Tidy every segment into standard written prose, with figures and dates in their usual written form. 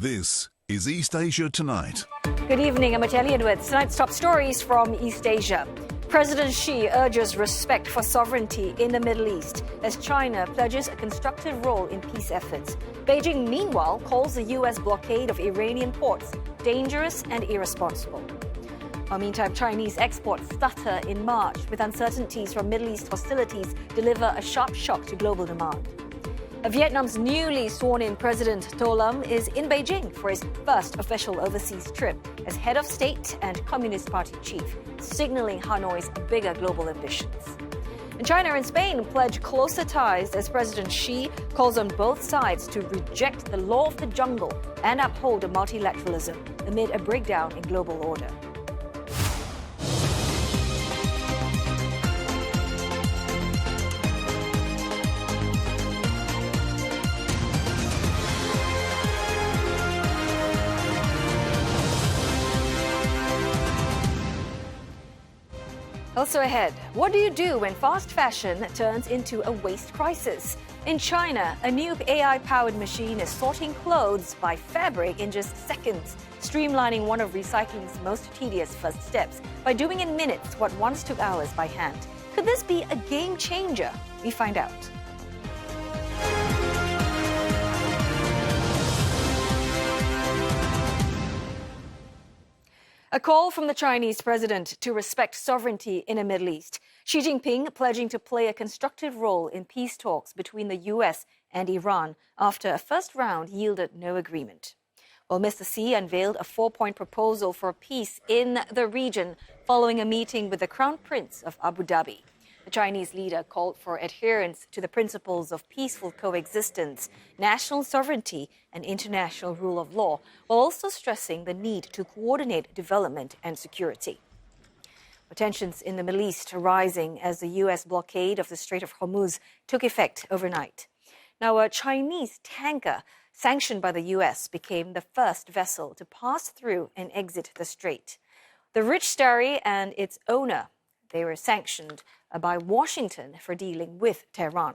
This is East Asia Tonight. Good evening, I'm Italian with tonight's top stories from East Asia. President Xi urges respect for sovereignty in the Middle East as China pledges a constructive role in peace efforts. Beijing, meanwhile, calls the U.S. blockade of Iranian ports dangerous and irresponsible. Meantime, Chinese exports stutter in March with uncertainties from Middle East hostilities deliver a sharp shock to global demand. Vietnam's newly sworn-in President To Lam is in Beijing for his first official overseas trip as head of state and Communist Party chief, signaling Hanoi's bigger global ambitions. And China and Spain pledge closer ties as President Xi calls on both sides to reject the law of the jungle and uphold multilateralism amid a breakdown in global order. Also ahead, what do you do when fast fashion turns into a waste crisis? In China, a new AI-powered machine is sorting clothes by fabric in just seconds, streamlining one of recycling's most tedious first steps by doing in minutes what once took hours by hand. Could this be a game changer? We find out. A call from the Chinese president to respect sovereignty in the Middle East. Xi Jinping pledging to play a constructive role in peace talks between the U.S. and Iran after a first round yielded no agreement. Well, Mr. Xi unveiled a 4-point proposal for peace in the region following a meeting with the Crown Prince of Abu Dhabi. The Chinese leader called for adherence to the principles of peaceful coexistence, national sovereignty, and international rule of law, while also stressing the need to coordinate development and security. Tensions in the Middle East are rising as the U.S. blockade of the Strait of Hormuz took effect overnight. Now, a Chinese tanker sanctioned by the U.S. became the first vessel to pass through and exit the strait. The Rich Starry and its owner, they were sanctioned by Washington for dealing with Tehran.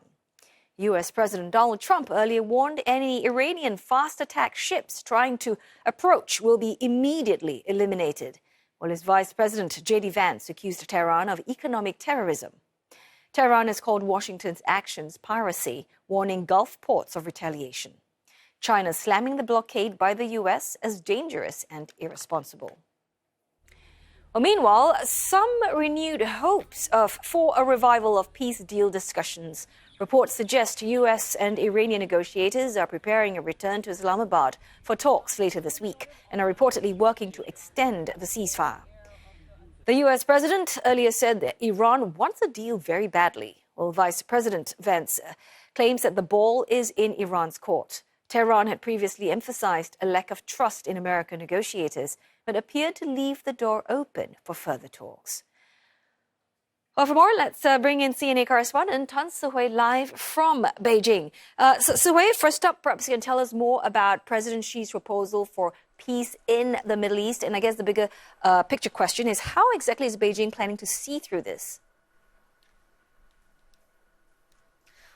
U.S. President Donald Trump earlier warned any Iranian fast attack ships trying to approach will be immediately eliminated, while his Vice President J.D. Vance accused Tehran of economic terrorism. Tehran has called Washington's actions piracy, warning Gulf ports of retaliation. China slamming the blockade by the U.S. as dangerous and irresponsible. Well, meanwhile, some renewed hopes for a revival of peace deal discussions. Reports suggest U.S. and Iranian negotiators are preparing a return to Islamabad for talks later this week and are reportedly working to extend the ceasefire. The U.S. president earlier said that Iran wants a deal very badly, while Vice President Vance claims that the ball is in Iran's court. Tehran had previously emphasized a lack of trust in American negotiators, but appeared to leave the door open for further talks. Well, for more, let's bring in CNA correspondent Tan Sihui live from Beijing. Sihui, first up, perhaps you can tell us more about President Xi's proposal for peace in the Middle East. And I guess the bigger picture question is, how exactly is Beijing planning to see through this?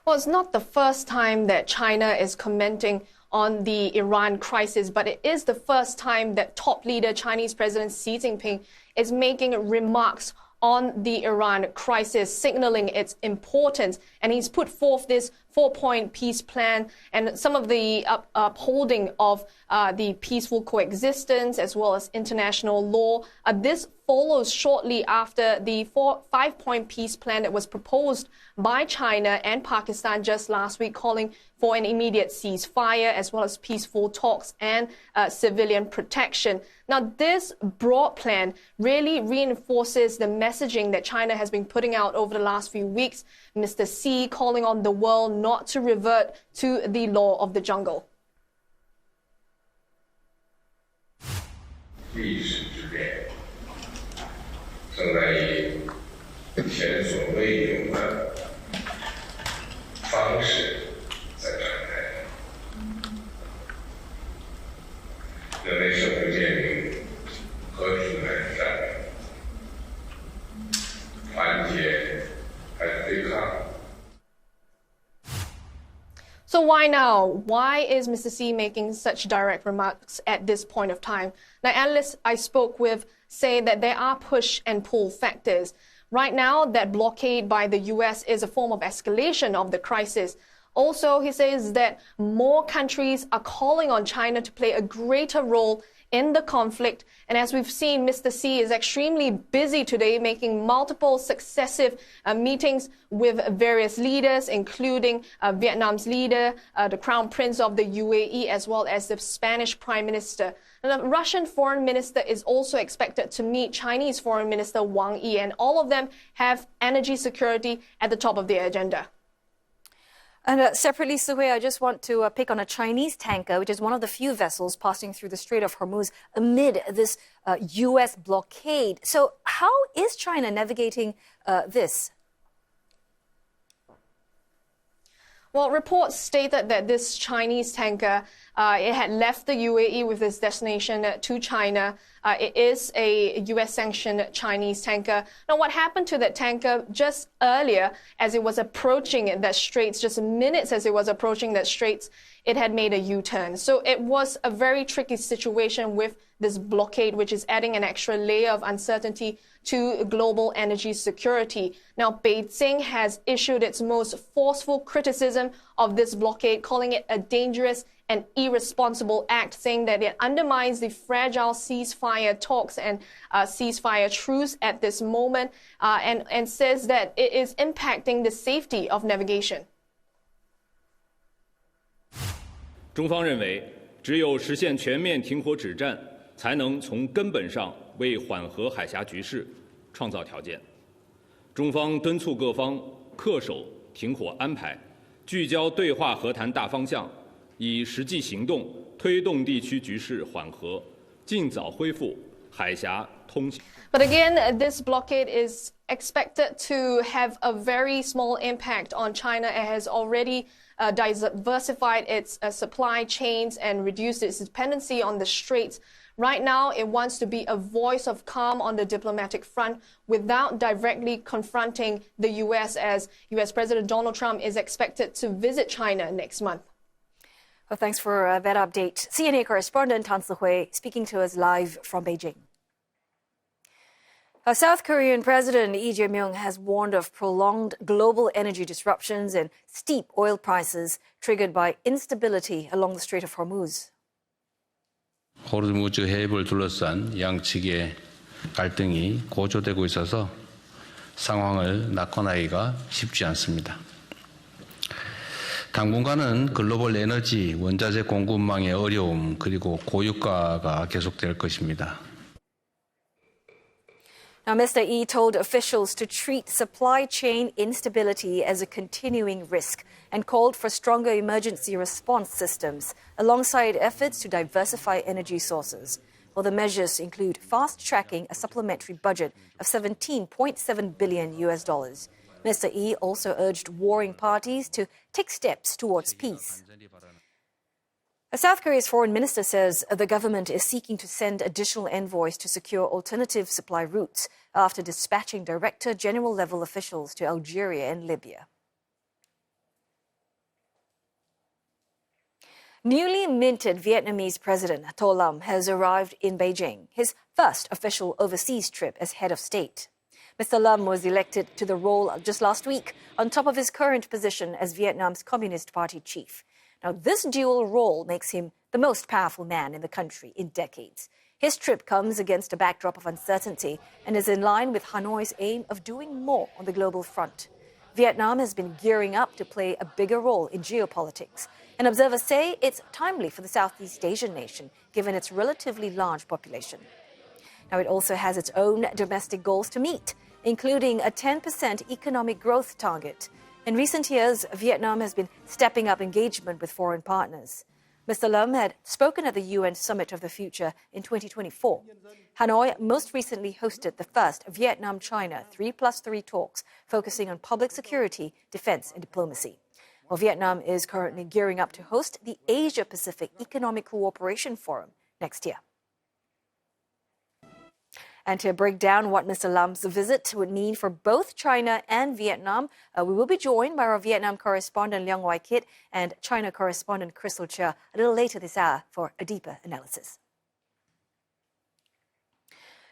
Well, it's not the first time that China is commenting on the Iran crisis, but it is the first time that top leader Chinese President Xi Jinping is making remarks on the Iran crisis, signaling its importance. And he's put forth this 4-point peace plan and some of the upholding of the peaceful coexistence as well as international law. This follows shortly after the 5-point peace plan that was proposed by China and Pakistan just last week, calling for an immediate ceasefire as well as peaceful talks and civilian protection. Now, this broad plan really reinforces the messaging that China has been putting out over the last few weeks. Mr. Xi calling on the world not to revert to the law of the jungle. 历史之变正在以前所未有的方式在展开。人类社会面临和平的战争，团结还是对抗？ So why now? Why is Mr. Xi making such direct remarks at this point of time? Now, analysts I spoke with say that there are push and pull factors. Right now, that blockade by the US is a form of escalation of the crisis. Also, he says that more countries are calling on China to play a greater role in the conflict. And as we've seen, Mr. Xi is extremely busy today, making multiple successive meetings with various leaders, including Vietnam's leader, the Crown Prince of the UAE, as well as the Spanish Prime Minister. And the Russian Foreign Minister is also expected to meet Chinese Foreign Minister Wang Yi, and all of them have energy security at the top of their agenda. And separately, Suhui, I just want to pick on a Chinese tanker, which is one of the few vessels passing through the Strait of Hormuz amid this U.S. blockade. So how is China navigating this? Well, reports stated that this Chinese tanker, it had left the UAE with its destination to China. It is a U.S.-sanctioned Chinese tanker. Now, what happened to that tanker just earlier as it was approaching that straits, just minutes as it was approaching that straits, it had made a U-turn. So it was a very tricky situation with this blockade, which is adding an extra layer of uncertainty to global energy security. Now, Beijing has issued its most forceful criticism of this blockade, calling it a dangerous and irresponsible act, saying that it undermines the fragile ceasefire talks and ceasefire truce at this moment, and says that it is impacting the safety of navigation. 中方认为，只有实现全面停火止战，才能从根本上为缓和海峡局势创造条件。中方敦促各方恪守停火安排，聚焦对话和谈大方向，以实际行动推动地区局势缓和，尽早恢复海峡通行。 But again, this blockade is expected to have a very small impact on China. It has already diversified its supply chains and reduced its dependency on the straits. Right now, it wants to be a voice of calm on the diplomatic front without directly confronting the U.S., as U.S. President Donald Trump is expected to visit China next month. Well, thanks for that update. CNA correspondent Tan Si-hui speaking to us live from Beijing. South Korean President Lee Jae-myung has warned of prolonged global energy disruptions and steep oil prices triggered by instability along the Strait of Hormuz. 호르무즈 해협을 둘러싼 양측의 갈등이 고조되고 있어서 상황을 낙관하기가 쉽지 않습니다. 당분간은 글로벌 에너지 원자재 공급망의 어려움 그리고 고유가가 계속될 것입니다. Now, Mr. Yi told officials to treat supply chain instability as a continuing risk and called for stronger emergency response systems alongside efforts to diversify energy sources. Well, the measures include fast-tracking a supplementary budget of $17.7 billion. Mr. Yi also urged warring parties to take steps towards peace. South Korea's foreign minister says the government is seeking to send additional envoys to secure alternative supply routes after dispatching director general level officials to Algeria and Libya. Newly minted Vietnamese President To Lam has arrived in Beijing, his first official overseas trip as head of state. Mr. Lam was elected to the role just last week on top of his current position as Vietnam's Communist Party chief. Now, this dual role makes him the most powerful man in the country in decades. His trip comes against a backdrop of uncertainty and is in line with Hanoi's aim of doing more on the global front. Vietnam has been gearing up to play a bigger role in geopolitics, and observers say it's timely for the Southeast Asian nation, given its relatively large population. Now, it also has its own domestic goals to meet, including a 10% economic growth target. In recent years, Vietnam has been stepping up engagement with foreign partners. Mr. Lam had spoken at the UN Summit of the Future in 2024. Hanoi most recently hosted the first Vietnam-China 3+3 talks, focusing on public security, defense, and diplomacy. Well, Vietnam is currently gearing up to host the Asia-Pacific Economic Cooperation Forum next year. And to break down what Mr. Lam's visit would mean for both China and Vietnam, we will be joined by our Vietnam correspondent Liang Wai Kit and China correspondent Crystal Chia a little later this hour for a deeper analysis.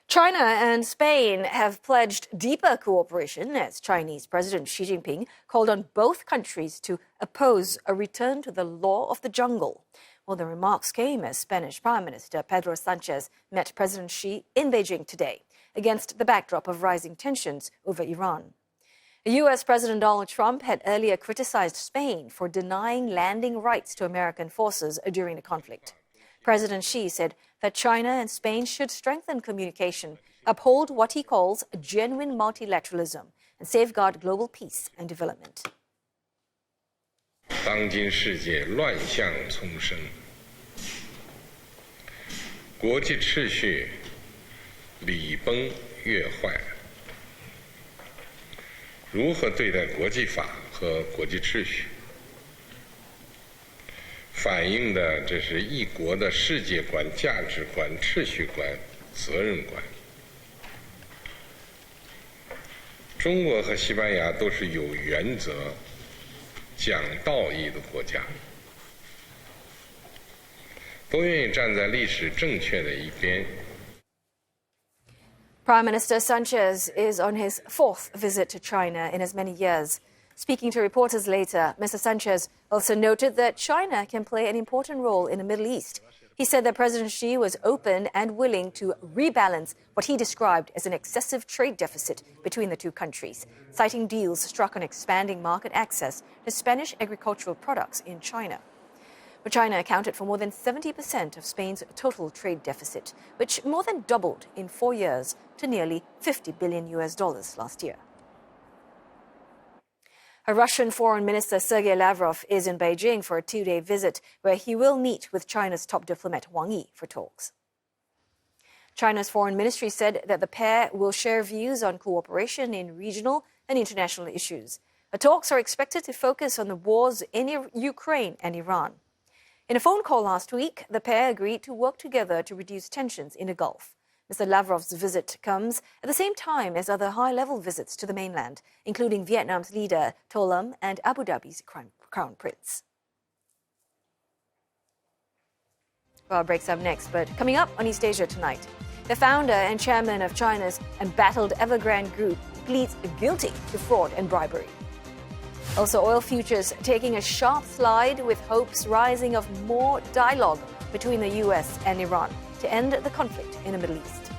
China and Spain have pledged deeper cooperation as Chinese President Xi Jinping called on both countries to oppose a return to the law of the jungle. Well, the remarks came as Spanish Prime Minister Pedro Sanchez met President Xi in Beijing today, against the backdrop of rising tensions over Iran. U.S. President Donald Trump had earlier criticized Spain for denying landing rights to American forces during the conflict. President Xi said that China and Spain should strengthen communication, uphold what he calls genuine multilateralism, and safeguard global peace and development. 当今世界乱象丛生，国际秩序礼崩乐坏，如何对待国际法和国际秩序，反映的这是一国的世界观、价值观、秩序观、责任观。中国和西班牙都是有原则、讲道义的国家，都愿意站在历史正确的一边。 Prime Minister Sanchez is on his fourth visit to China in as many years. Speaking to reporters later, Mr. Sanchez also noted that China can play an important role in the Middle East. He said that President Xi was open and willing to rebalance what he described as an excessive trade deficit between the two countries, citing deals struck on expanding market access to Spanish agricultural products in China. But China accounted for more than 70% of Spain's total trade deficit, which more than doubled in 4 years to nearly $50 billion last year. Russian Foreign Minister Sergei Lavrov is in Beijing for a 2-day visit where he will meet with China's top diplomat Wang Yi for talks. China's foreign ministry said that the pair will share views on cooperation in regional and international issues. The talks are expected to focus on the wars in Ukraine and Iran. In a phone call last week, the pair agreed to work together to reduce tensions in the Gulf. Mr. Lavrov's visit comes at the same time as other high-level visits to the mainland, including Vietnam's leader To Lam and Abu Dhabi's Crown Prince. Well, breaks up next, but coming up on East Asia tonight, the founder and chairman of China's embattled Evergrande Group pleads guilty to fraud and bribery. Also, oil futures taking a sharp slide with hopes rising of more dialogue between the U.S. and Iran to end the conflict in the Middle East.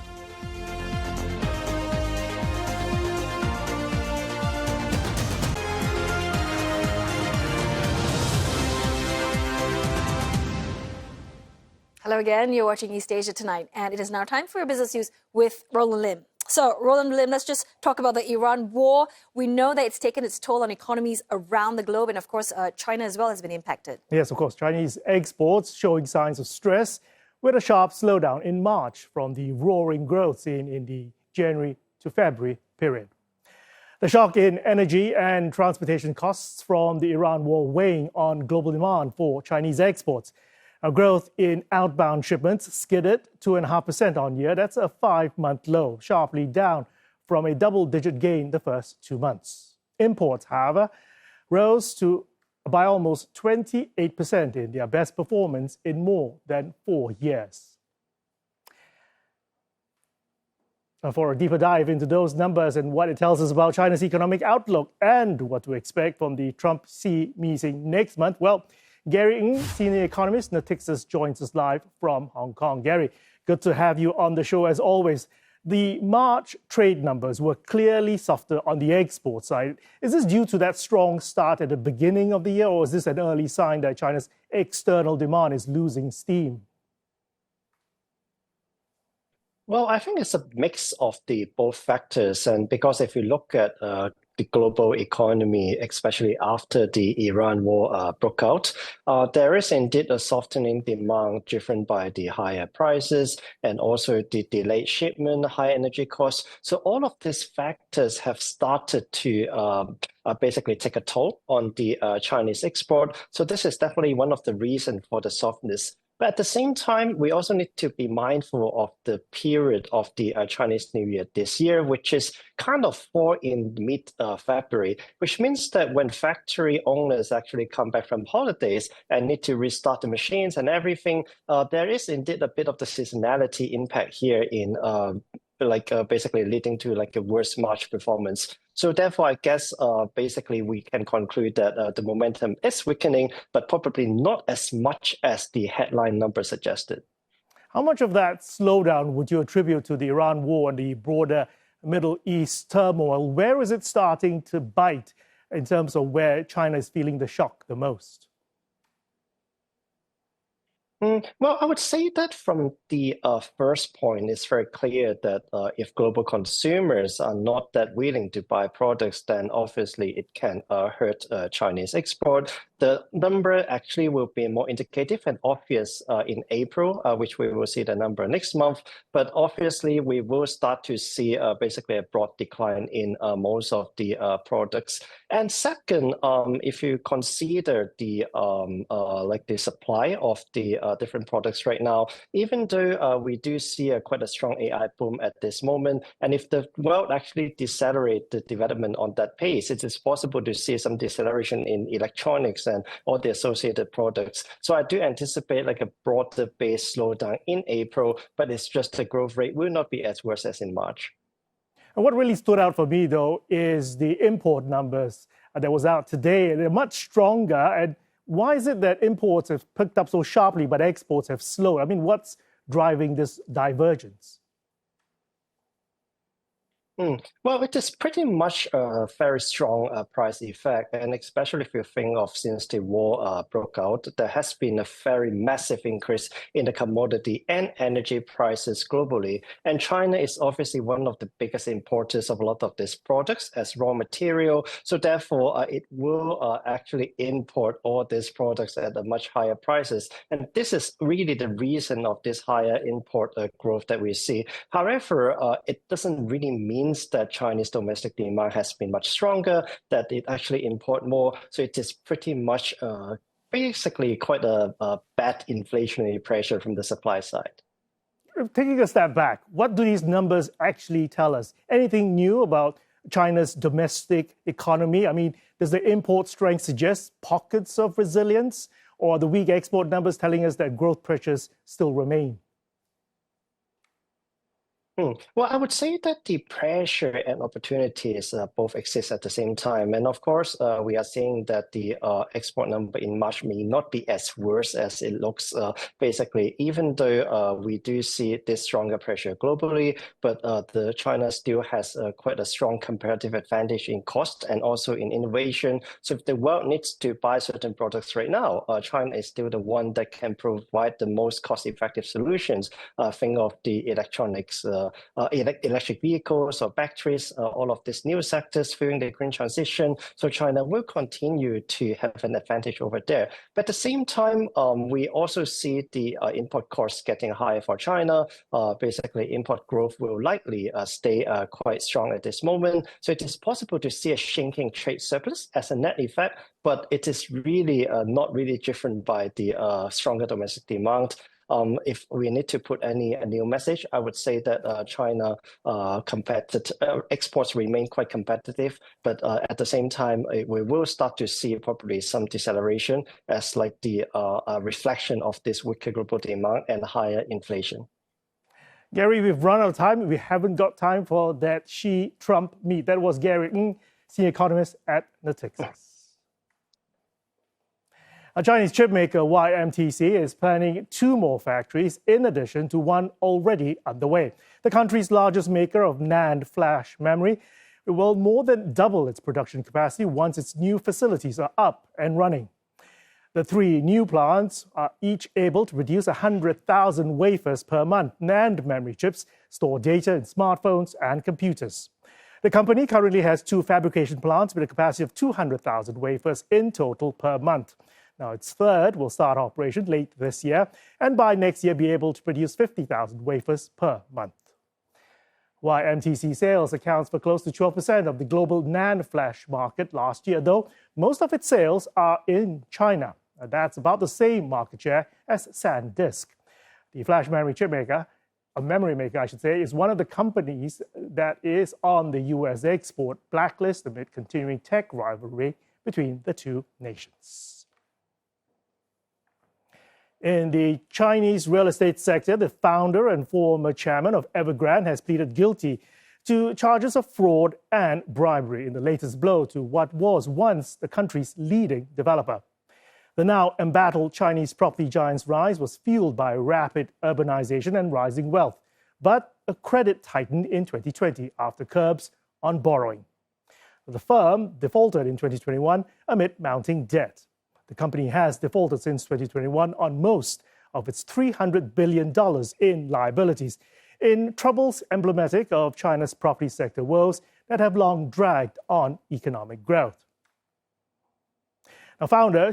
Hello again, you're watching East Asia Tonight, and it is now time for your business news with Roland Lim. So, Roland Lim, let's just talk about the Iran war. We know that it's taken its toll on economies around the globe, and of course, China as well has been impacted. Yes, of course, Chinese exports showing signs of stress, with a sharp slowdown in March from the roaring growth seen in the January to February period. The shock in energy and transportation costs from the Iran war weighing on global demand for Chinese exports. A growth in outbound shipments skidded 2.5% on year. That's a 5-month low, sharply down from a double-digit gain the first 2 months. Imports, however, rose by almost 28% in their best performance in more than 4 years. And for a deeper dive into those numbers and what it tells us about China's economic outlook and what to expect from the Trump-Xi meeting next month, well, Gary Ng, senior economist, Natixis, joins us live from Hong Kong. Gary, good to have you on the show as always. The March trade numbers were clearly softer on the export side. Is this due to that strong start at the beginning of the year, or is this an early sign that China's external demand is losing steam? Well, I think it's a mix of the both factors. And because if you look at the global economy, especially after the Iran war broke out, there is indeed a softening demand driven by the higher prices and also the delayed shipment, high energy costs. So all of these factors have started to basically take a toll on the Chinese export. So this is definitely one of the reasons for the softness But at the same time, we also need to be mindful of the period of the Chinese New Year this year, which is kind of fall in mid-February, which means that when factory owners actually come back from holidays and need to restart the machines and everything, there is indeed a bit of the seasonality impact here in basically leading to like a worse March performance. So therefore, I guess basically we can conclude that the momentum is weakening, but probably not as much as the headline number suggested. How much of that slowdown would you attribute to the Iran war and the broader Middle East turmoil? Where is it starting to bite in terms of where China is feeling the shock the most? Well, I would say that from the first point, it's very clear that if global consumers are not that willing to buy products, then obviously it can hurt Chinese export. The number actually will be more indicative and obvious in April, which we will see the number next month. But obviously, we will start to see basically a broad decline in most of the products. And second, if you consider the the supply of the different products right now, even though we do see quite a strong AI boom at this moment, and if the world actually decelerate the development on that pace, it is possible to see some deceleration in electronics and all the associated products. So I do anticipate like a broader base slowdown in April, but it's just the growth rate will not be as worse as in March. And what really stood out for me, though, is the import numbers that was out today. They're much stronger. And why is it that imports have picked up so sharply, but exports have slowed? I mean, what's driving this divergence? Well, it is pretty much a very strong price effect, and especially if you think of since the war broke out, there has been a very massive increase in the commodity and energy prices globally. And China is obviously one of the biggest importers of a lot of these products as raw material. So therefore, it will actually import all these products at a much higher prices. And this is really the reason of this higher import growth that we see. However, it doesn't really mean that Chinese domestic demand has been much stronger, that it actually import more. So it is pretty much basically quite a bad inflationary pressure from the supply side. Taking a step back, what do these numbers actually tell us? Anything new about China's domestic economy? I mean, does the import strength suggest pockets of resilience, or are the weak export numbers telling us that growth pressures still remain? Well, I would say that the pressure and opportunities both exist at the same time. And of course, we are seeing that the export number in March may not be as worse as it looks, basically, even though we do see this stronger pressure globally, but the China still has quite a strong comparative advantage in cost and also in innovation. So if the world needs to buy certain products right now, China is still the one that can provide the most cost-effective solutions. Think of the electronics, electric vehicles or batteries, all of these new sectors fueling the green transition. So China will continue to have an advantage over there. But at the same time, we also see the import costs getting higher for China. Basically, import growth will likely stay quite strong at this moment. So it is possible to see a shrinking trade surplus as a net effect, but it is really not really driven by the stronger domestic demand. If we need to put a new message, I would say that China exports remain quite competitive, but at the same time, we will start to see probably some deceleration as like the reflection of this weaker global demand and higher inflation. Gary, we've run out of time. We haven't got time for that Xi-Trump meet. That was Gary Ng, senior economist at Natixis. A Chinese chipmaker YMTC is planning 2 more factories in addition to one already underway. The country's largest maker of NAND flash memory will more than double its production capacity once its new facilities are up and running. The 3 new plants are each able to produce 100,000 wafers per month. NAND memory chips store data in smartphones and computers. The company currently has 2 fabrication plants with a capacity of 200,000 wafers in total per month. Now, its third will start operation late this year, and by next year be able to produce 50,000 wafers per month. YMTC sales accounts for close to 12% of the global NAND flash market last year, though most of its sales are in China. That's about the same market share as SanDisk. The flash memory chip maker, a memory maker, I should say, is one of the companies that is on the U.S. export blacklist amid continuing tech rivalry between the two nations. In the Chinese real estate sector, the founder and former chairman of Evergrande has pleaded guilty to charges of fraud and bribery in the latest blow to what was once the country's leading developer. The now embattled Chinese property giant's rise was fueled by rapid urbanization and rising wealth, but a credit tightened in 2020 after curbs on borrowing. The firm defaulted in 2021 amid mounting debt. The company has defaulted since 2021 on most of its $300 billion in liabilities, in troubles emblematic of China's property sector woes that have long dragged on economic growth. Now, founder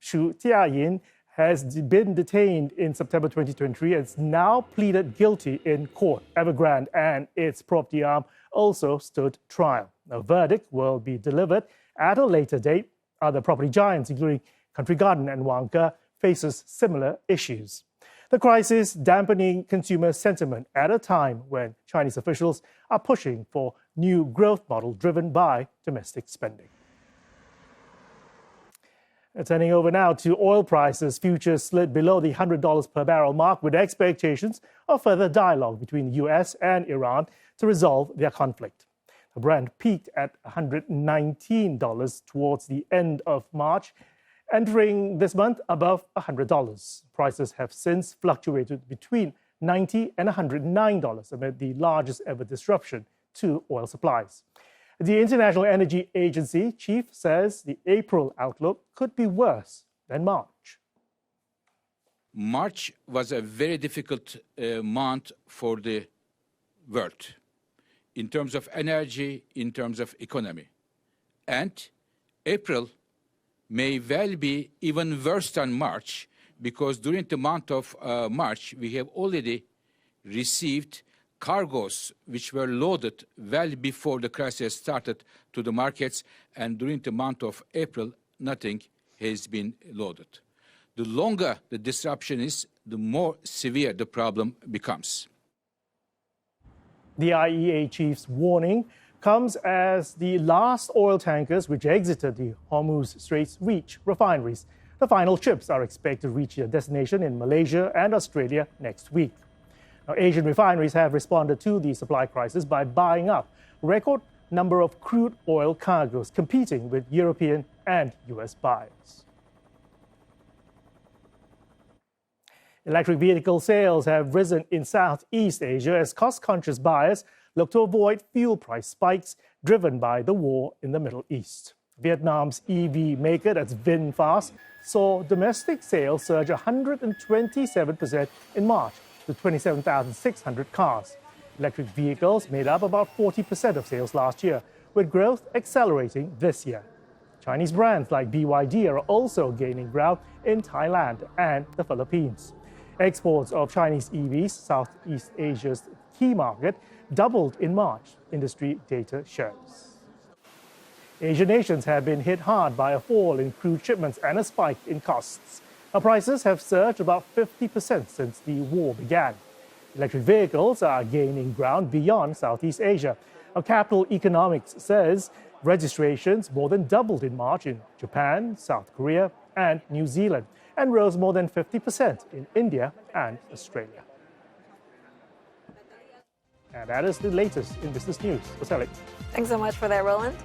Xu Jiayin has been detained in September 2023 and has now pleaded guilty in court. Evergrande and its property arm also stood trial. A verdict will be delivered at a later date. Other property giants, including Country Garden and Wangke, faces similar issues. The crisis dampening consumer sentiment at a time when Chinese officials are pushing for new growth model driven by domestic spending. Turning over now to oil prices, futures slid below the $100 per barrel mark with expectations of further dialogue between the US and Iran to resolve their conflict. The Brent peaked at $119 towards the end of March, entering this month above $100. Prices have since fluctuated between $90 and $109 amid the largest ever disruption to oil supplies. The International Energy Agency chief says the April outlook could be worse than March. March was a very difficult month for the world in terms of energy, in terms of economy. And April may well be even worse than March, because during the month of March, we have already received cargoes which were loaded well before the crisis started to the markets, and during the month of April, nothing has been loaded. The longer the disruption is, the more severe the problem becomes. The IEA chief's warning comes as the last oil tankers which exited the Hormuz Straits reach refineries. The final ships are expected to reach their destination in Malaysia and Australia next week. Now, Asian refineries have responded to the supply crisis by buying up a record number of crude oil cargoes, competing with European and US buyers. Electric vehicle sales have risen in Southeast Asia as cost-conscious buyers look to avoid fuel price spikes driven by the war in the Middle East. Vietnam's EV maker, that's VinFast, saw domestic sales surge 127% in March to 27,600 cars. Electric vehicles made up about 40% of sales last year, with growth accelerating this year. Chinese brands like BYD are also gaining ground in Thailand and the Philippines. Exports of Chinese EVs, Southeast Asia's key market, doubled in March, industry data shows. Asian nations have been hit hard by a fall in crude shipments and a spike in costs. Now, prices have surged about 50% since the war began. Electric vehicles are gaining ground beyond Southeast Asia. Now, Capital Economics says registrations more than doubled in March in Japan, South Korea, and New Zealand, and rose more than 50% in India and Australia. And that is the latest in business news. Roseli. Thanks so much for that, Roland.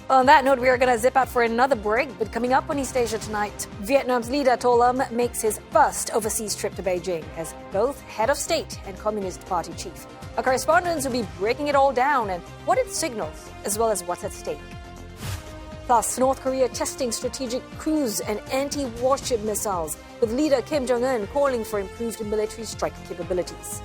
Well, on that note, we are going to zip out for another break. But coming up on East Asia tonight, Vietnam's leader To Lam makes his first overseas trip to Beijing as both head of state and Communist Party chief. Our correspondents will be breaking it all down and what it signals, as well as what's at stake. Plus, North Korea testing strategic cruise and anti-warship missiles, with leader Kim Jong-un calling for improved military strike capabilities.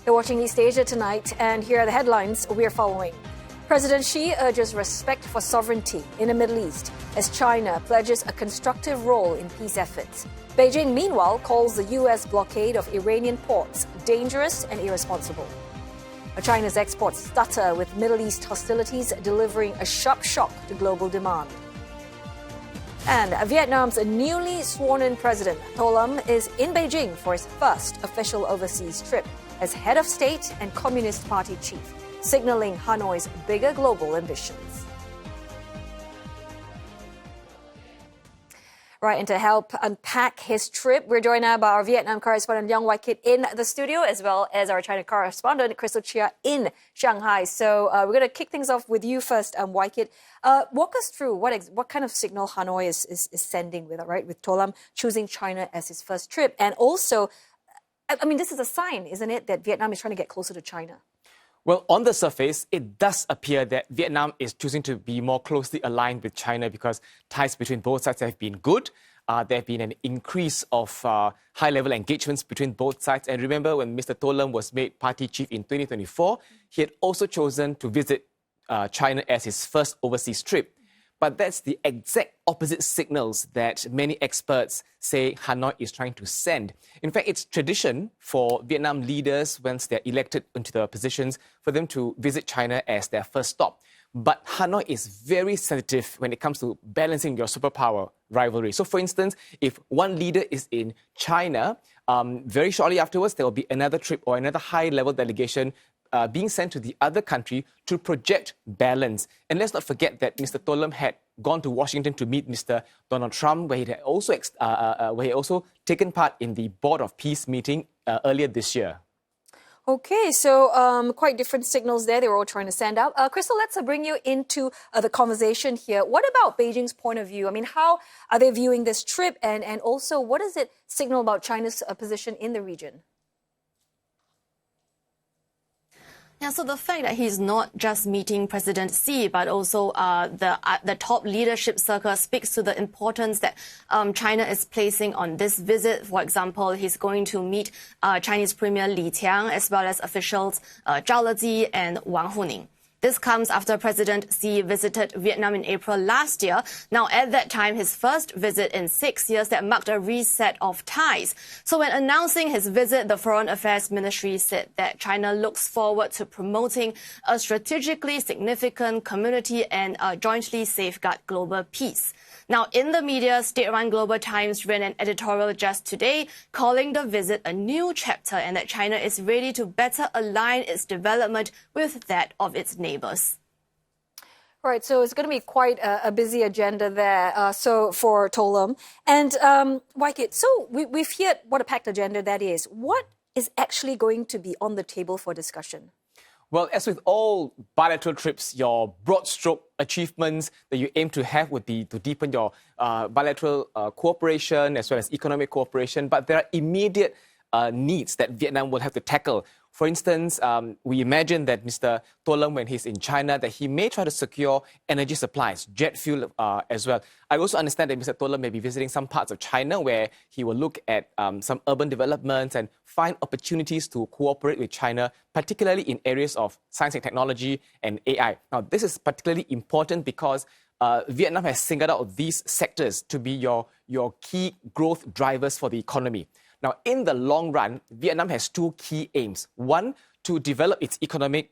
You're watching East Asia tonight, and here are the headlines we're following. President Xi urges respect for sovereignty in the Middle East. as China pledges a constructive role in peace efforts. Beijing, meanwhile, calls the U.S. blockade of Iranian ports dangerous and irresponsible. China's exports stutter with Middle East hostilities delivering a sharp shock to global demand. And Vietnam's newly sworn-in president, To Lam, is in Beijing for his first official overseas trip as head of state and Communist Party chief, signaling Hanoi's bigger global ambitions. Right, and to help unpack his trip, we're joined now by our Vietnam correspondent, Young Wai Kit, in the studio, as well as our China correspondent, Crystal Chia, in Shanghai. So we're going to kick things off with you first, Wai Kit. Walk us through what kind of signal Hanoi is sending with To Lam choosing China as his first trip. And also, I mean, this is a sign, isn't it, that Vietnam is trying to get closer to China? Well, on the surface, it does appear that Vietnam is choosing to be more closely aligned with China because ties between both sides have been good. There have been an increase of high-level engagements between both sides. And remember, when Mr. To Lam was made party chief in 2024, he had also chosen to visit China as his first overseas trip. But that's the exact opposite signals that many experts say Hanoi is trying to send. In fact, it's tradition for Vietnam leaders, once they're elected into the positions, for them to visit China as their first stop. But Hanoi is very sensitive when it comes to balancing your superpower rivalry. So, for instance, if one leader is in China, very shortly afterwards, there will be another trip or another high-level delegation being sent to the other country to project balance. And let's not forget that Mr. To Lam had gone to Washington to meet Mr. Donald Trump, where he had also taken part in the Board of Peace meeting earlier this year. Okay, so quite different signals there. They were all trying to send out. Crystal, let's bring you into the conversation here. What about Beijing's point of view? I mean, how are they viewing this trip? And also, what does it signal about China's position in the region? Yeah, so the fact that he's not just meeting President Xi, but also the top leadership circle speaks to the importance that China is placing on this visit. For example, he's going to meet Chinese Premier Li Qiang, as well as officials Zhao Leji and Wang Huning. This comes after President Xi visited Vietnam in April last year. Now, at that time, his first visit in 6 years that marked a reset of ties. So when announcing his visit, the Foreign Affairs Ministry said that China looks forward to promoting a strategically significant community and jointly safeguard global peace. Now, in the media, state-run Global Times ran an editorial just today calling the visit a new chapter and that China is ready to better align its development with that of its neighbors. Right, so it's going to be quite a busy agenda there so for To Lam. And Wai Kit, so we've heard what a packed agenda that is. What is actually going to be on the table for discussion? Well, as with all bilateral trips, your broad stroke achievements that you aim to have would be to deepen your bilateral cooperation as well as economic cooperation. But there are immediate needs that Vietnam will have to tackle. For instance, we imagine that Mr. To Lam, when he's in China, that he may try to secure energy supplies, jet fuel as well. I also understand that Mr. To Lam may be visiting some parts of China where he will look at some urban developments and find opportunities to cooperate with China, particularly in areas of science and technology and AI. Now, this is particularly important because Vietnam has singled out these sectors to be your key growth drivers for the economy. Now, in the long run, Vietnam has two key aims. One, to develop its economic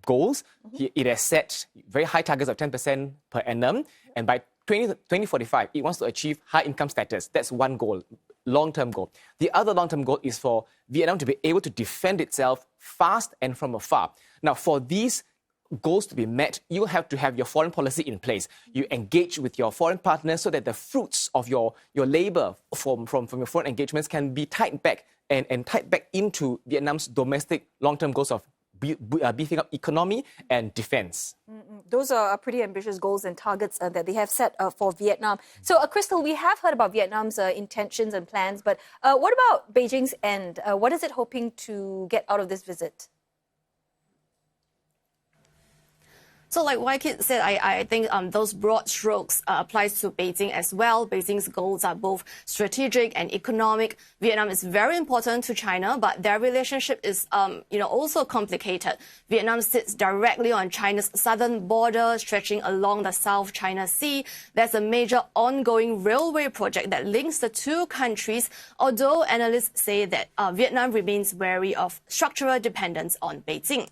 goals. It has set very high targets of 10% per annum. And by 2045, it wants to achieve high income status. That's one goal, long-term goal. The other long-term goal is for Vietnam to be able to defend itself fast and from afar. Now, for these goals to be met, you have to have your foreign policy in place. You engage with your foreign partners so that the fruits of your labor from your foreign engagements can be tied back and tied back into Vietnam's domestic long-term goals of beefing up economy and defense. Those are pretty ambitious goals and targets that they have set for Vietnam. So, Crystal, we have heard about Vietnam's intentions and plans, but what about Beijing's end? What is it hoping to get out of this visit? So like Waikid said, I think those broad strokes applies to Beijing as well. Beijing's goals are both strategic and economic. Vietnam is very important to China, but their relationship is, also complicated. Vietnam sits directly on China's southern border, stretching along the South China Sea. There's a major ongoing railway project that links the two countries, although analysts say that Vietnam remains wary of structural dependence on Beijing.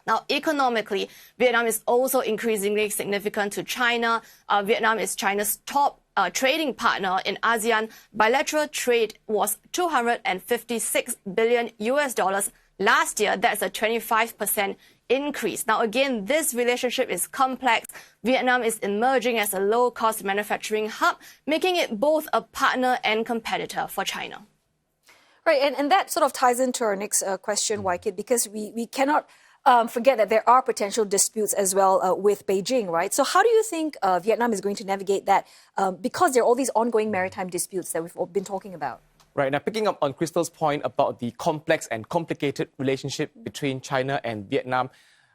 Now, economically, Vietnam is also increasingly significant to China. Vietnam is China's top trading partner in ASEAN. Bilateral trade was $256 billion last year. That's a 25% increase. Now, again, this relationship is complex. Vietnam is emerging as a low-cost manufacturing hub, making it both a partner and competitor for China. Right, and that sort of ties into our next question, Waikid, because we cannot forget that there are potential disputes as well with Beijing, right? So how do you think Vietnam is going to navigate that because there are all these ongoing maritime disputes that we've been talking about? Right, now picking up on Crystal's point about the complex and complicated relationship between China and Vietnam,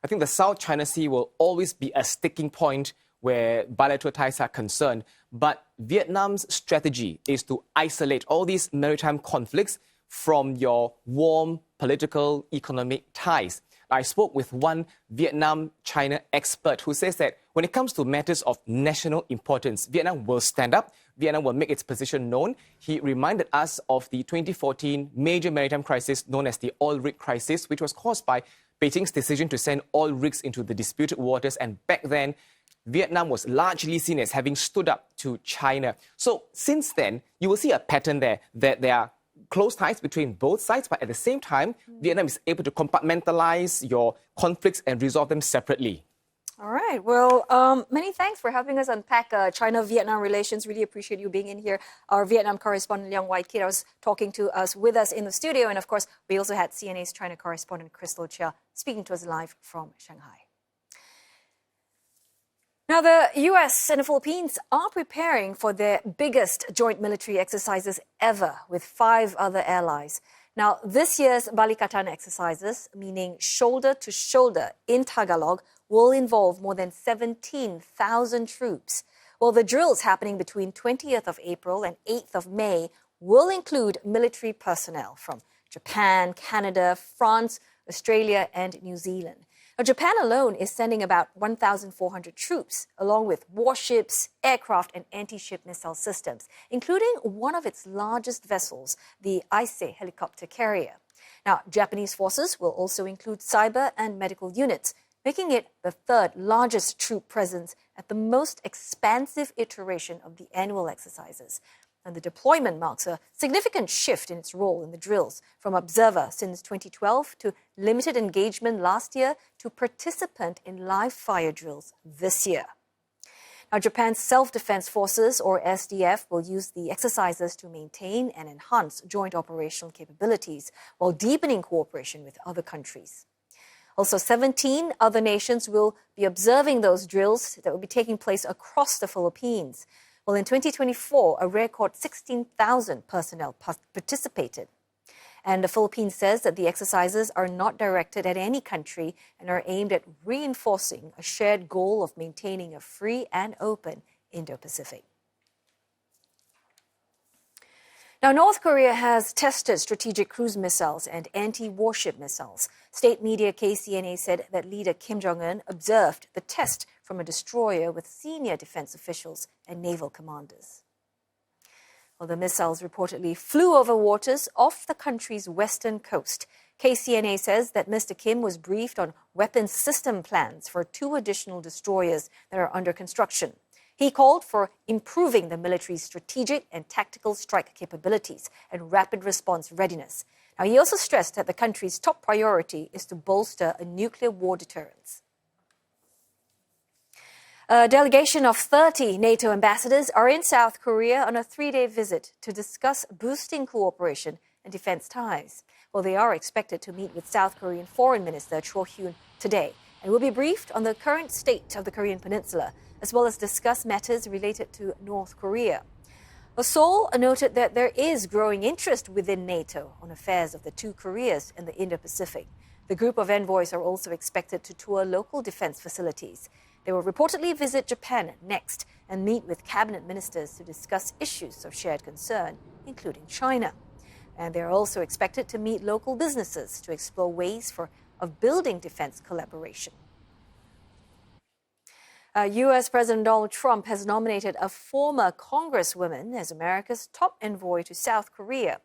I think the South China Sea will always be a sticking point where bilateral ties are concerned. But Vietnam's strategy is to isolate all these maritime conflicts from your warm political, economic ties. I spoke with one Vietnam-China expert who says that when it comes to matters of national importance, Vietnam will stand up, Vietnam will make its position known. He reminded us of the 2014 major maritime crisis known as the oil rig crisis, which was caused by Beijing's decision to send oil rigs into the disputed waters. And back then, Vietnam was largely seen as having stood up to China. So since then, you will see a pattern there that there are close ties between both sides, but at the same time, Vietnam is able to compartmentalize your conflicts and resolve them separately. All right. Well, many thanks for helping us unpack China-Vietnam relations. Really appreciate you being in here. Our Vietnam correspondent, Leong Wai Kit, was talking to us with us in the studio. And of course, we also had CNA's China correspondent, Crystal Chia, speaking to us live from Shanghai. Now, the U.S. and the Philippines are preparing for their biggest joint military exercises ever with 5 other allies. Now, this year's Balikatan exercises, meaning shoulder to shoulder in Tagalog, will involve more than 17,000 troops. Well, the drills happening between 20th of April and 8th of May will include military personnel from Japan, Canada, France, Australia, and New Zealand. Now, Japan alone is sending about 1,400 troops, along with warships, aircraft, and anti-ship missile systems, including one of its largest vessels, the Ise helicopter carrier. Now, Japanese forces will also include cyber and medical units, making it the 3rd largest troop presence at the most expansive iteration of the annual exercises. And the deployment marks a significant shift in its role in the drills, from observer since 2012 to limited engagement last year to participant in live fire drills this year. Now, Japan's Self-Defense Forces, or SDF, will use the exercises to maintain and enhance joint operational capabilities while deepening cooperation with other countries. Also, 17 other nations will be observing those drills that will be taking place across the Philippines. Well, in 2024, a record 16,000 personnel participated. And the Philippines says that the exercises are not directed at any country and are aimed at reinforcing a shared goal of maintaining a free and open Indo-Pacific. Now, North Korea has tested strategic cruise missiles and anti-warship missiles. State media KCNA said that leader Kim Jong-un observed the test from a destroyer with senior defense officials and naval commanders. Well, the missiles reportedly flew over waters off the country's western coast. KCNA says that Mr. Kim was briefed on weapons system plans for 2 additional destroyers that are under construction. He called for improving the military's strategic and tactical strike capabilities and rapid response readiness. Now, he also stressed that the country's top priority is to bolster a nuclear war deterrence. A delegation of 30 NATO ambassadors are in South Korea on a 3-day visit to discuss boosting cooperation and defense ties. Well, they are expected to meet with South Korean Foreign Minister Cho Hyun today and will be briefed on the current state of the Korean Peninsula, as well as discuss matters related to North Korea. Seoul noted that there is growing interest within NATO on affairs of the 2 Koreas and the Indo-Pacific. The group of envoys are also expected to tour local defense facilities. They will reportedly visit Japan next and meet with cabinet ministers to discuss issues of shared concern, including China. And they are also expected to meet local businesses to explore ways of building defense collaboration. U.S. President Donald Trump has nominated a former congresswoman as America's top envoy to South Korea.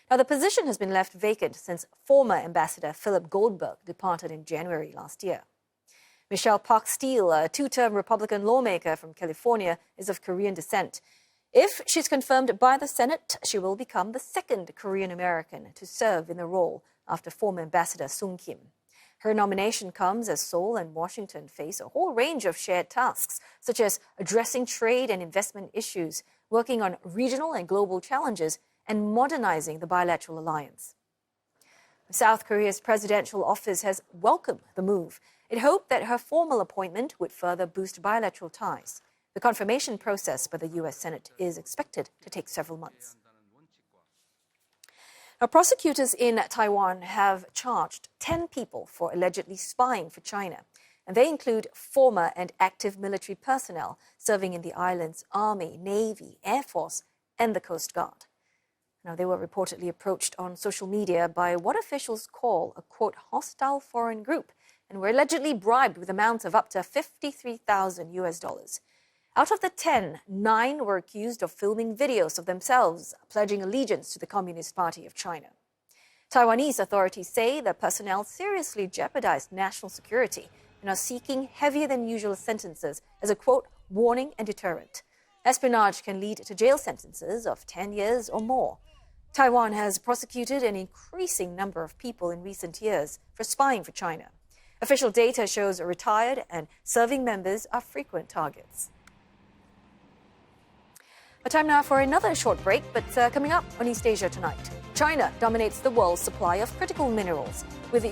Now, the position has been left vacant since former Ambassador Philip Goldberg departed in January last year. Michelle Park Steele, a two-term Republican lawmaker from California, is of Korean descent. If she's confirmed by the Senate, she will become the second Korean American to serve in the role after former Ambassador Sung Kim. Her nomination comes as Seoul and Washington face a whole range of shared tasks, such as addressing trade and investment issues, working on regional and global challenges, and modernizing the bilateral alliance. South Korea's presidential office has welcomed the move. It hoped that her formal appointment would further boost bilateral ties. The confirmation process by the U.S. Senate is expected to take several months. Now, prosecutors in Taiwan have charged 10 people for allegedly spying for China, and they include former and active military personnel serving in the island's Army, Navy, Air Force, and the Coast Guard. Now, they were reportedly approached on social media by what officials call a, quote, hostile foreign group, and were allegedly bribed with amounts of up to $53,000 US. Out of the 10, 9 were accused of filming videos of themselves pledging allegiance to the Communist Party of China. Taiwanese authorities say the personnel seriously jeopardized national security and are seeking heavier than usual sentences as a, quote, warning and deterrent. Espionage can lead to jail sentences of 10 years or more. Taiwan has prosecuted an increasing number of people in recent years for spying for China. Official data shows retired and serving members are frequent targets. A time now for another short break, but coming up on East Asia Tonight. China dominates the world's supply of critical minerals, with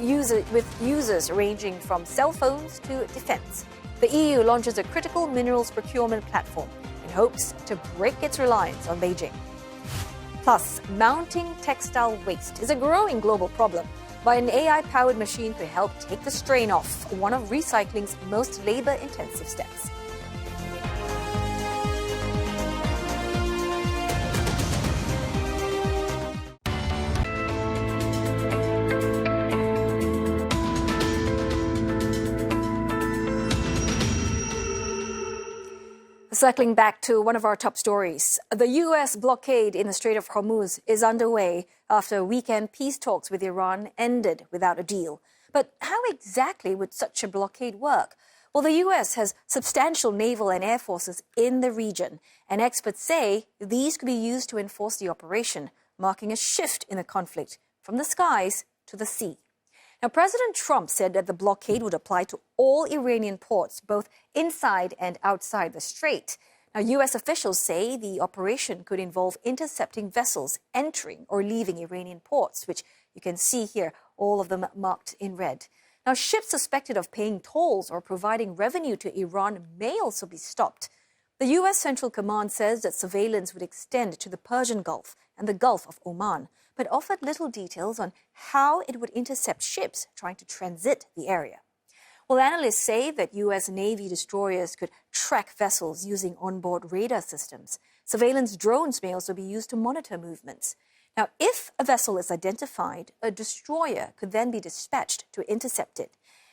users ranging from cell phones to defense. The EU launches a critical minerals procurement platform in hopes to break its reliance on Beijing. Plus, mounting textile waste is a growing global problem. By an AI-powered machine could help take the strain off one of recycling's most labor-intensive steps. Circling back to one of our top stories, the U.S. blockade in the Strait of Hormuz is underway after weekend peace talks with Iran ended without a deal. But how exactly would such a blockade work? Well, the U.S. has substantial naval and air forces in the region, and experts say these could be used to enforce the operation, marking a shift in the conflict from the skies to the sea. Now, President Trump said that the blockade would apply to all Iranian ports, both inside and outside the strait. Now, U.S. officials say the operation could involve intercepting vessels entering or leaving Iranian ports, which you can see here, all of them marked in red. Now, ships suspected of paying tolls or providing revenue to Iran may also be stopped. The U.S. Central Command says that surveillance would extend to the Persian Gulf and the Gulf of Oman, but offered little details on how it would intercept ships trying to transit the area. Well, analysts say that U.S. Navy destroyers could track vessels using onboard radar systems. Surveillance drones may also be used to monitor movements. Now, if a vessel is identified, a destroyer could then be dispatched to intercept it.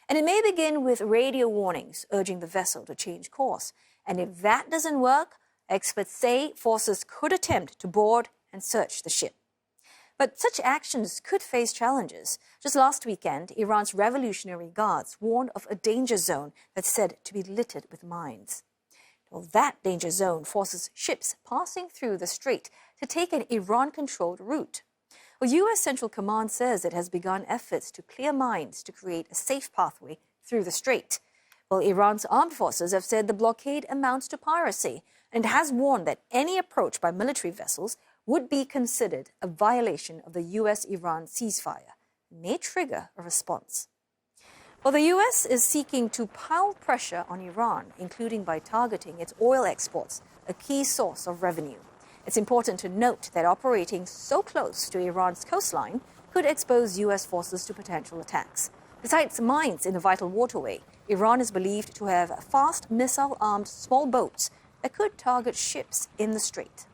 And it may begin with radio warnings urging the vessel to change course. And if that doesn't work, experts say forces could attempt to board and search the ship. But such actions could face challenges. Just last weekend, Iran's Revolutionary Guards warned of a danger zone that's said to be littered with mines. Well, that danger zone forces ships passing through the strait to take an Iran-controlled route. Well, U.S. Central Command says it has begun efforts to clear mines to create a safe pathway through the strait. Well, Iran's armed forces have said the blockade amounts to piracy and has warned that any approach by military vessels would be considered a violation of the U.S.-Iran ceasefire and may trigger a response. Well, the U.S. is seeking to pile pressure on Iran, including by targeting its oil exports, a key source of revenue. It's important to note that operating so close to Iran's coastline could expose U.S. forces to potential attacks. Besides mines in the vital waterway, Iran is believed to have fast missile-armed small boats that could target ships in the strait.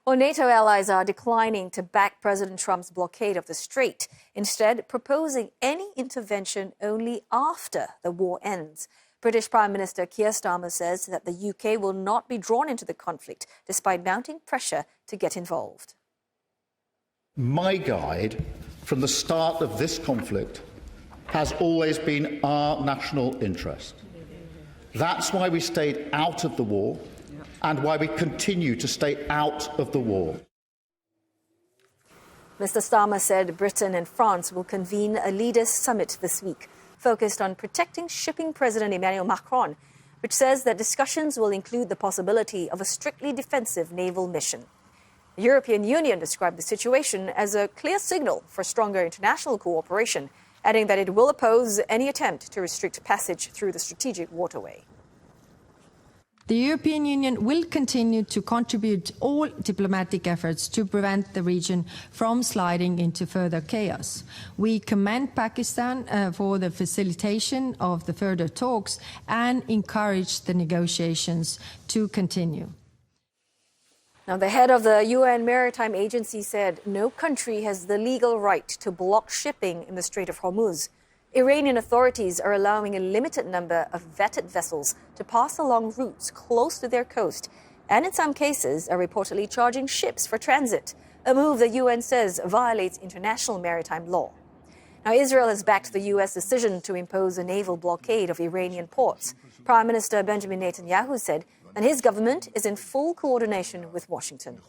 Well, NATO allies are declining to back President Trump's blockade of the strait, instead proposing any intervention only after the war ends. British Prime Minister Keir Starmer says that the UK will not be drawn into the conflict, despite mounting pressure to get involved. My guide from the start of this conflict has always been our national interest. That's why we stayed out of the war and why we continue to stay out of the war. Mr. Starmer said Britain and France will convene a leaders' summit this week, focused on protecting shipping President Emmanuel Macron, which says that discussions will include the possibility of a strictly defensive naval mission. The European Union described the situation as a clear signal for stronger international cooperation, adding that it will oppose any attempt to restrict passage through the strategic waterway. The European Union will continue to contribute all diplomatic efforts to prevent the region from sliding into further chaos. We commend Pakistan for the facilitation of the further talks and encourage the negotiations to continue. Now, the head of the UN Maritime Agency said no country has the legal right to block shipping in the Strait of Hormuz. Iranian authorities are allowing a limited number of vetted vessels to pass along routes close to their coast, and in some cases are reportedly charging ships for transit, a move the UN says violates international maritime law. Now, Israel has backed the U.S. decision to impose a naval blockade of Iranian ports. Prime Minister Benjamin Netanyahu said that his government is in full coordination with Washington.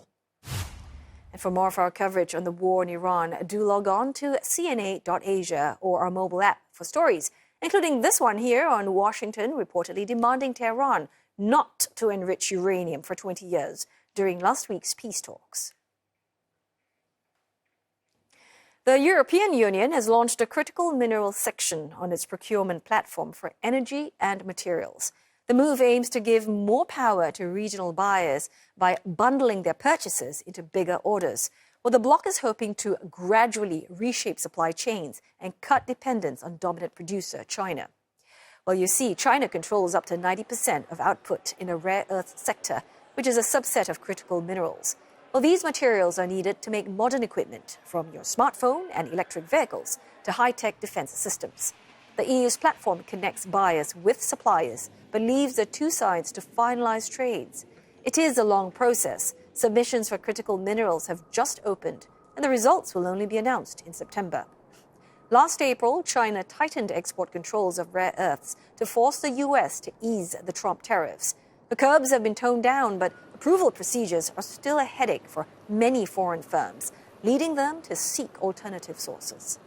And for more of our coverage on the war in Iran, do log on to cna.asia or our mobile app for stories, including this one here on Washington reportedly demanding Tehran not to enrich uranium for 20 years during last week's peace talks. The European Union has launched a critical minerals section on its procurement platform for energy and materials. The move aims to give more power to regional buyers by bundling their purchases into bigger orders. Well, the bloc is hoping to gradually reshape supply chains and cut dependence on dominant producer China. Well, you see, China controls up to 90% of output in a rare earth sector, which is a subset of critical minerals. Well, these materials are needed to make modern equipment, from your smartphone and electric vehicles to high-tech defense systems. The EU's platform connects buyers with suppliers, but leaves the two sides to finalize trades. It is a long process. Submissions for critical minerals have just opened, and the results will only be announced in September. Last April, China tightened export controls of rare earths to force the U.S. to ease the Trump tariffs. The curbs have been toned down, but approval procedures are still a headache for many foreign firms, leading them to seek alternative sources.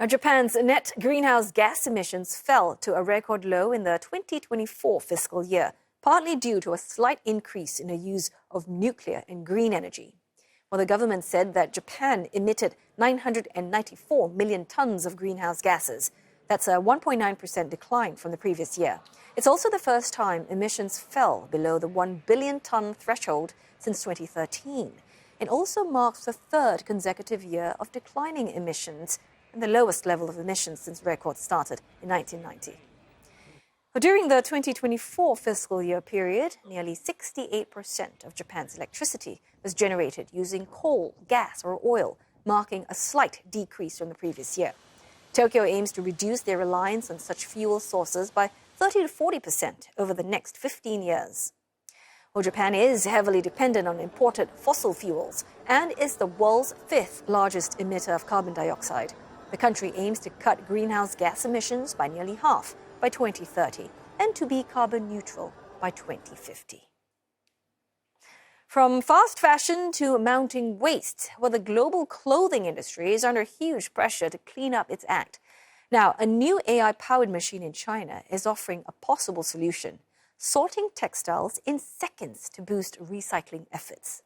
Now, Japan's net greenhouse gas emissions fell to a record low in the 2024 fiscal year, partly due to a slight increase in the use of nuclear and green energy. Well, the government said that Japan emitted 994 million tons of greenhouse gases. That's a 1.9% decline from the previous year. It's also the first time emissions fell below the 1 billion ton threshold since 2013. It also marks the third consecutive year of declining emissions and the lowest level of emissions since records started in 1990. During the 2024 fiscal year period, nearly 68% of Japan's electricity was generated using coal, gas, or oil, marking a slight decrease from the previous year. Tokyo aims to reduce their reliance on such fuel sources by 30 to 40% over the next 15 years. Well, Japan is heavily dependent on imported fossil fuels and is the world's fifth largest emitter of carbon dioxide. The country aims to cut greenhouse gas emissions by nearly half by 2030 and to be carbon neutral by 2050. From fast fashion to mounting waste, well, the global clothing industry is under huge pressure to clean up its act. Now, a new AI-powered machine in China is offering a possible solution, sorting textiles in seconds to boost recycling efforts.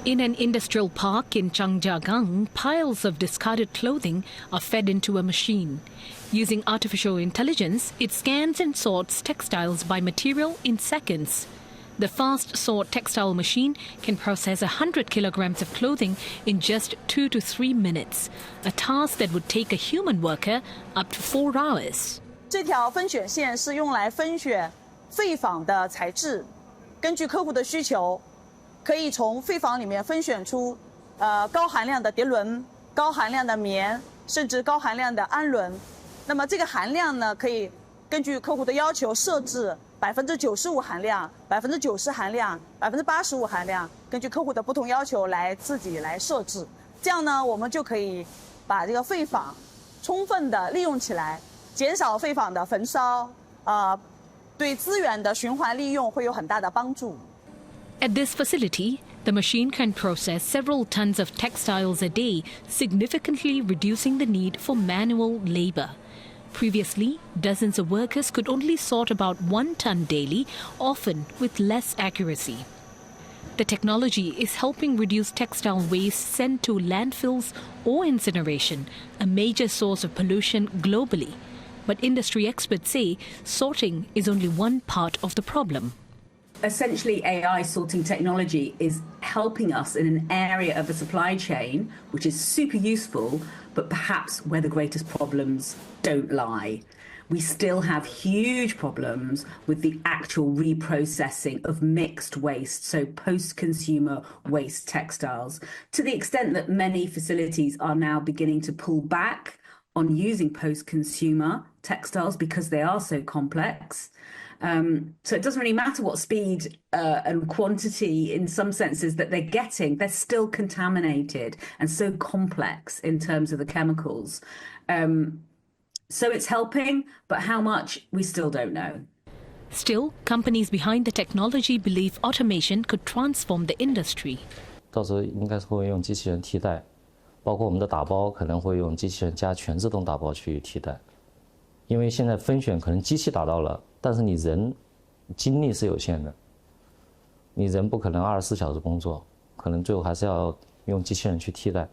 In an industrial park in Zhangjiagang, piles of discarded clothing are fed into a machine. Using artificial intelligence, it scans and sorts textiles by material in seconds. The fast-sort textile machine can process 100 kilograms of clothing in just 2 to 3 minutes, a task that would take a human worker up to 4 hours. 这条分选线是用来分选废纺的材质，根据客户的需求，可以从废纺里面分选出高含量的涤纶、高含量的棉，甚至高含量的氨纶。那么这个含量呢，可以根据客户的要求设置95%含量、90%含量、85%含量，根据客户的不同要求自己来设置。这样呢，我们就可以把这个废纺充分的利用起来，减少废纺的焚烧，对资源的循环利用会有很大的帮助。At this facility, the machine can process several tons of textiles a day, significantly reducing the need for manual labor. Previously, dozens of workers could only sort about 1 ton daily, often with less accuracy. The technology is helping reduce textile waste sent to landfills or incineration, a major source of pollution globally. But industry experts say sorting is only one part of the problem. Essentially, AI sorting technology is helping us in an area of the supply chain which is super useful, but perhaps where the greatest problems don't lie. We still have huge problems with the actual reprocessing of mixed waste, so post-consumer waste textiles, to the extent that many facilities are now beginning to pull back on using post-consumer textiles because they are so complex. So it doesn't really matter what speed and quantity, in some senses, that they're getting. They're still contaminated and so complex in terms of the chemicals. So it's helping, but how much, we still don't know. Still, companies behind the technology believe automation could transform the industry. 到时候应该是会用机器人替代，包括我们的打包可能会用机器人加全自动打包去替代。因为现在分选可能机器达到了，但是你人精力是有限的，你人不可能24小时工作，可能最后还是要用机器人去替代。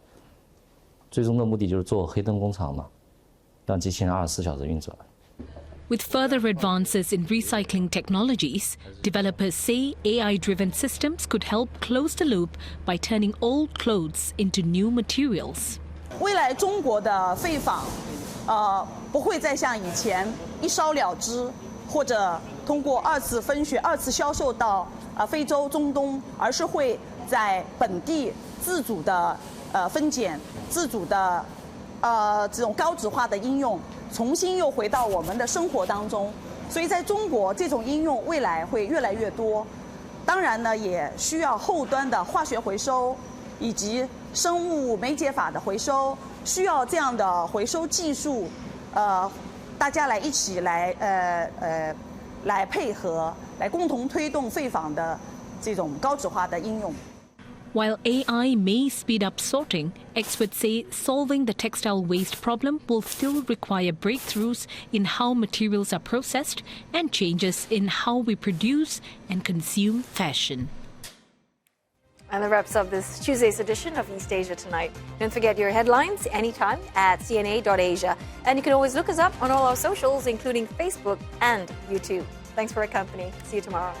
最终的目的就是做黑灯工厂嘛，让机器人24小时运转。With further advances in recycling technologies, developers say AI-driven systems could help close the loop by turning old clothes into new materials. 未来中国的废纺，不会再像以前一烧了之，或者通过2次分选、2次销售到非洲、中东，而是会在本地自主的分拣、自主的这种高质化的应用，重新又回到我们的生活当中。所以在中国，这种应用未来会越来越多。当然呢，也需要后端的化学回收以及生物媒介法的回收，需要这样的回收技术，大家来一起来配合，来共同推动废纺的这种高质化的应用。While AI may speed up sorting, experts say solving the textile waste problem will still require breakthroughs in how materials are processed and changes in how we produce and consume fashion. And that wraps up this Tuesday's edition of East Asia Tonight. Don't forget your headlines anytime at cna.asia. And you can always look us up on all our socials, including Facebook and YouTube. Thanks for your company. See you tomorrow.